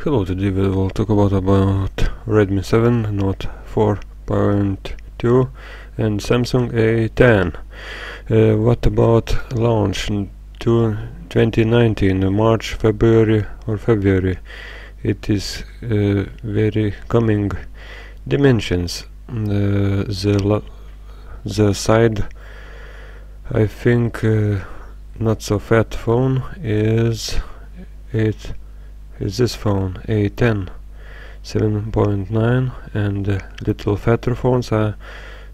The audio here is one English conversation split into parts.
Hello, today we will talk about Redmi 7, Note 4.2 and Samsung A10. What about launch in 2019, March, February or February? It is very coming dimensions. The side, I think, not so fat phone is this phone A10 7.9, and little fatter phones are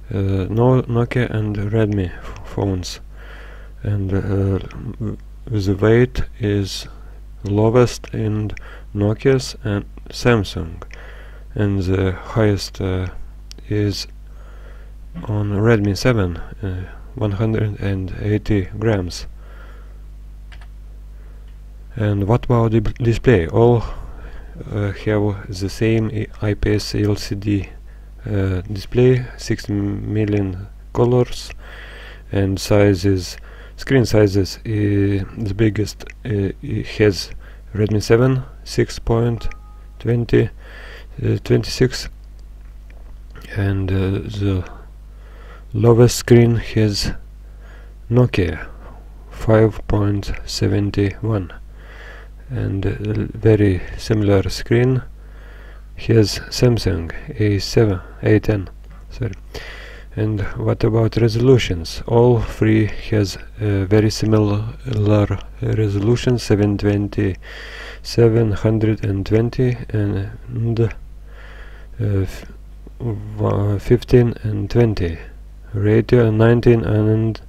Nokia and Redmi phones, and the weight is lowest in Nokia's and Samsung, and the highest is on Redmi 7, 180 grams. And what about the display? All have the same IPS LCD display, 60 million colors, and sizes, screen sizes. The biggest has Redmi 7 6.20 26, and the lowest screen has Nokia 5.71. and very similar screen has Samsung A10. Sorry. And what about resolutions? All three has very similar resolution, 720, 720 and 15 and 20, ratio 19 and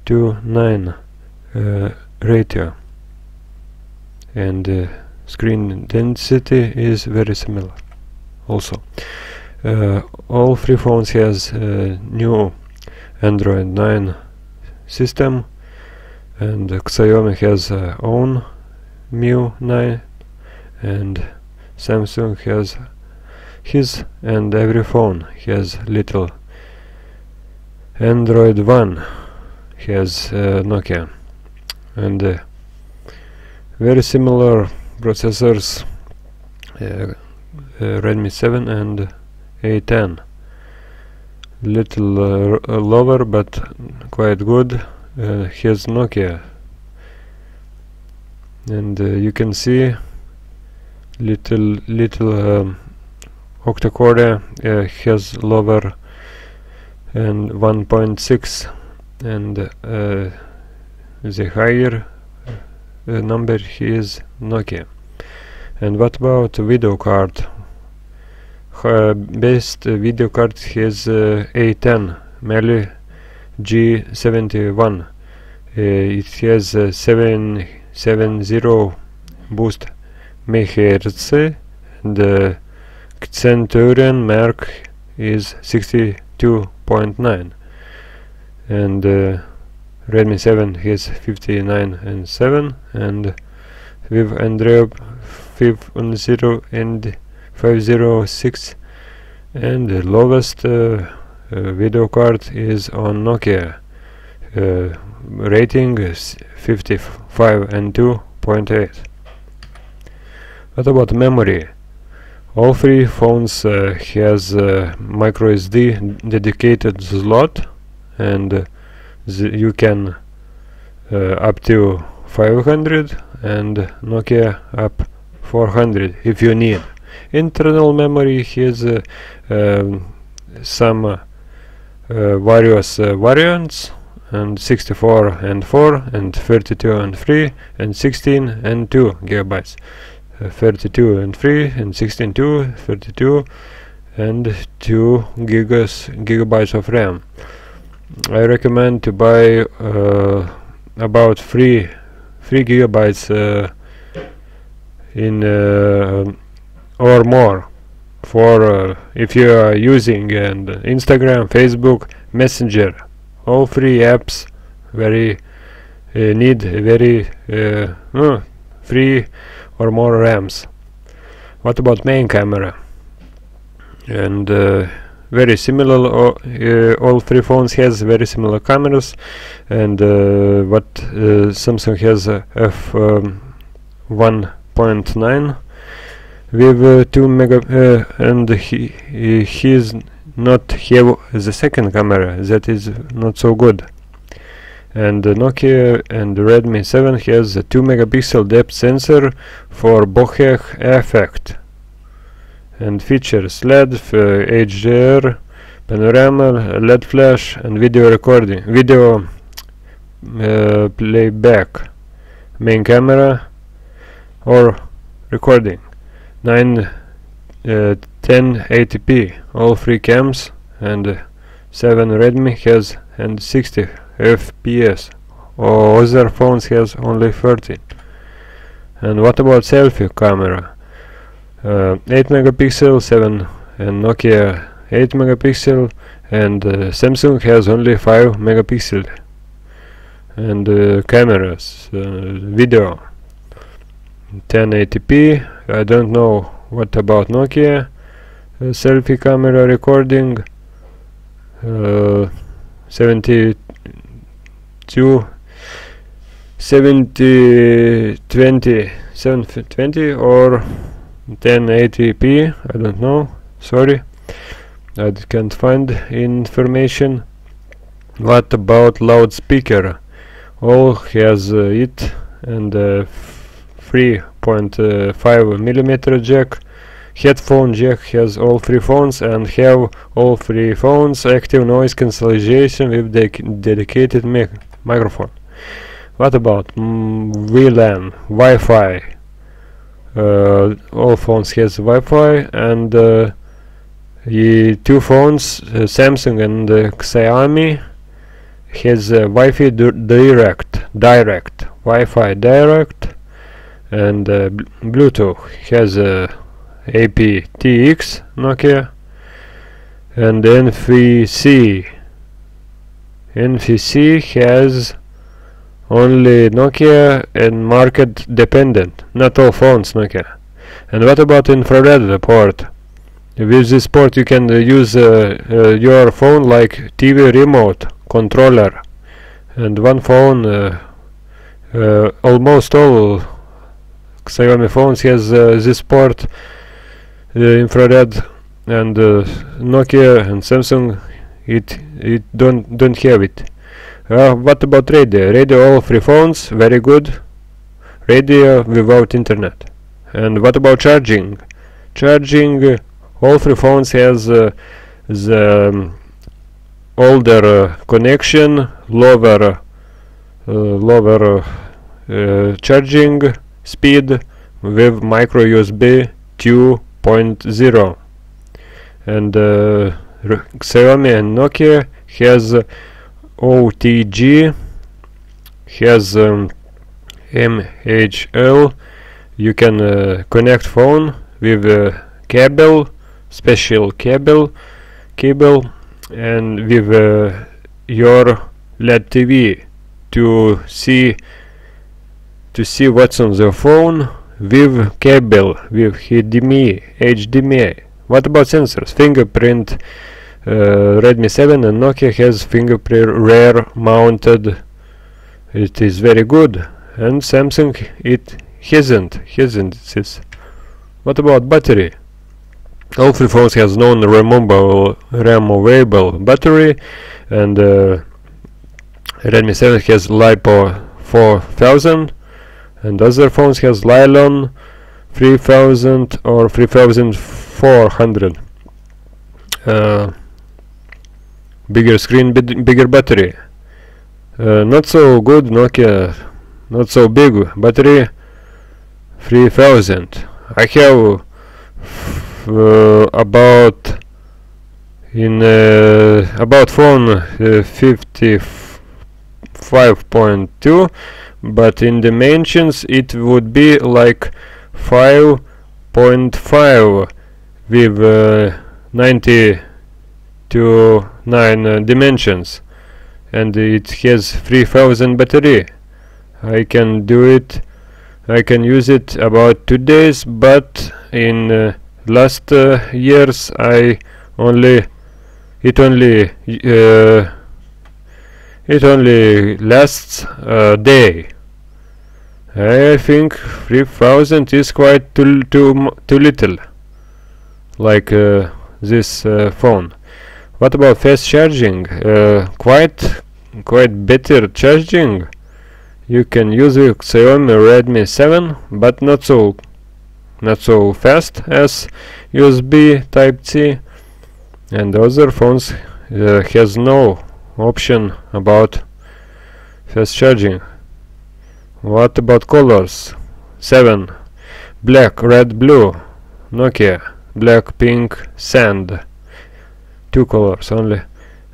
to 9 ratio. And screen density is very similar also. All three phones has new Android 9 system, and Xiaomi has own MIUI 9, and Samsung has his, and every phone has little. Android 1 has Nokia, and very similar processors, Redmi 7 and A10. Little lower but quite good has Nokia, and you can see little octa-core has lower and 1.6, and the higher number is Nokia. And what about video card? Best video card has A10 Meli G71. It has 770 boost megahertz, and Centurion mark is 62.9, and Redmi 7 has 59 and 7, and with Android 5.0 and 506, and the lowest video card is on Nokia, rating is 55 and 2.8. What about memory? All three phones has micro SD dedicated slot, and you can up to 500, and Nokia up 400 if you need. Internal memory has some various variants, and 64 and 4, and 32 and 3, and 16 and 2 gigabytes. 32 and 3, and 16 2, 32, and 2 gigabytes of RAM. I recommend to buy about 3 gigabytes in or more for if you are using and Instagram, Facebook, Messenger. All three apps very need very 3 or more RAMs. What about main camera? And very similar, all three phones has very similar cameras, and what Samsung has f 1.9 with 2 mega and he's not have the second camera, that is not so good. And Nokia and Redmi 7 has a 2 megapixel depth sensor for bokeh effect, and features LED, HDR, panorama, LED flash, and video recording, video playback, main camera or recording, 1080p, all 3 cams, and 7 Redmi has and 60 FPS, or other phones has only 30. And what about selfie camera? 8 megapixel, 7 and Nokia 8 megapixel, and Samsung has only 5 megapixel. And cameras, video 1080p. I don't know what about Nokia selfie camera recording, 720 or 1080p. I don't know, sorry, I can't find information. What about loudspeaker? All has it, and 3.5 millimeter jack. Headphone jack has all 3 phones, and have all 3 phones active noise cancellation with dedicated microphone. What about VLAN, Wi-Fi? All phones has Wi-Fi, and 2 phones, Samsung and Xiaomi, has Wi-Fi direct, Wi-Fi direct, and Bluetooth has aptX Nokia, and NFC has only Nokia and market dependent, not all phones Nokia. And what about infrared port? With this port you can use your phone like TV remote controller, and one phone, almost all Xiaomi phones has this port, infrared, and Nokia and Samsung it don't have it. What about radio? Radio, all 3 phones, very good. Radio without internet. And what about charging? Charging, all 3 phones has the older connection, lower charging speed with micro USB 2.0. And Xiaomi and Nokia has OTG, has MHL. You can connect phone with cable, special cable, and with your LED TV to see what's on the phone with cable, with HDMI. What about sensors? Fingerprint. Redmi 7 and Nokia has fingerprint rear mounted. It is very good, and Samsung it hasn't this. What about battery? All 3 phones has non-removable battery, and Redmi 7 has LiPo 4000, and other phones has Nylon 3000 or 3400. Bigger screen, bigger battery. Not so good Nokia, not so big battery, 3000. I have about phone 55.2, but in dimensions it would be like 5.5 with 90 to 9 dimensions, and it has 3000 battery. I can do it, I can use it about 2 days, but in last years it only lasts a day, I think 3000 is quite too little, like this phone. What about fast charging? Quite better charging. You can use the Xiaomi Redmi 7, but not so fast as USB Type-C, and other phones has no option about fast charging. What about colors? 7 black, red, blue. Nokia black, pink, sand. 2 colors only.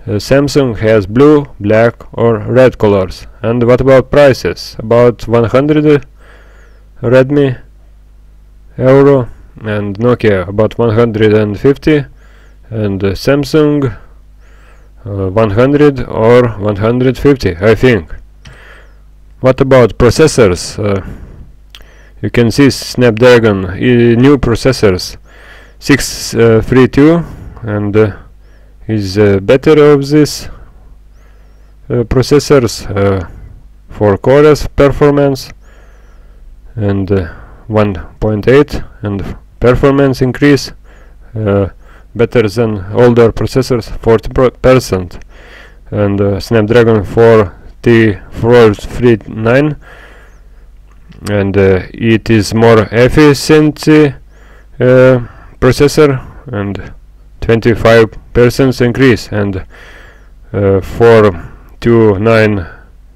Samsung has blue, black or red colors. And what about prices? About 100 Redmi euro, and Nokia about 150, and Samsung 100 or 150, I think. What about processors? You can see Snapdragon new processors 632, and is better of this processors for cores performance, and 1.8 and performance increase better than older processors 40%, and Snapdragon 439, and it is more efficiency processor, and 25% increase, and 429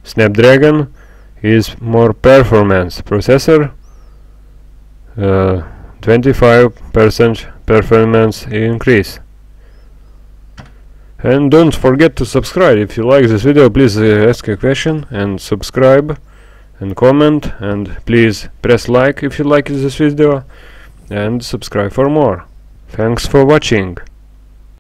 Snapdragon is more performance processor, 25% performance increase. And don't forget to subscribe. If you like this video, please ask a question and subscribe and comment, and please press like if you like this video, and subscribe for more. Thanks for watching.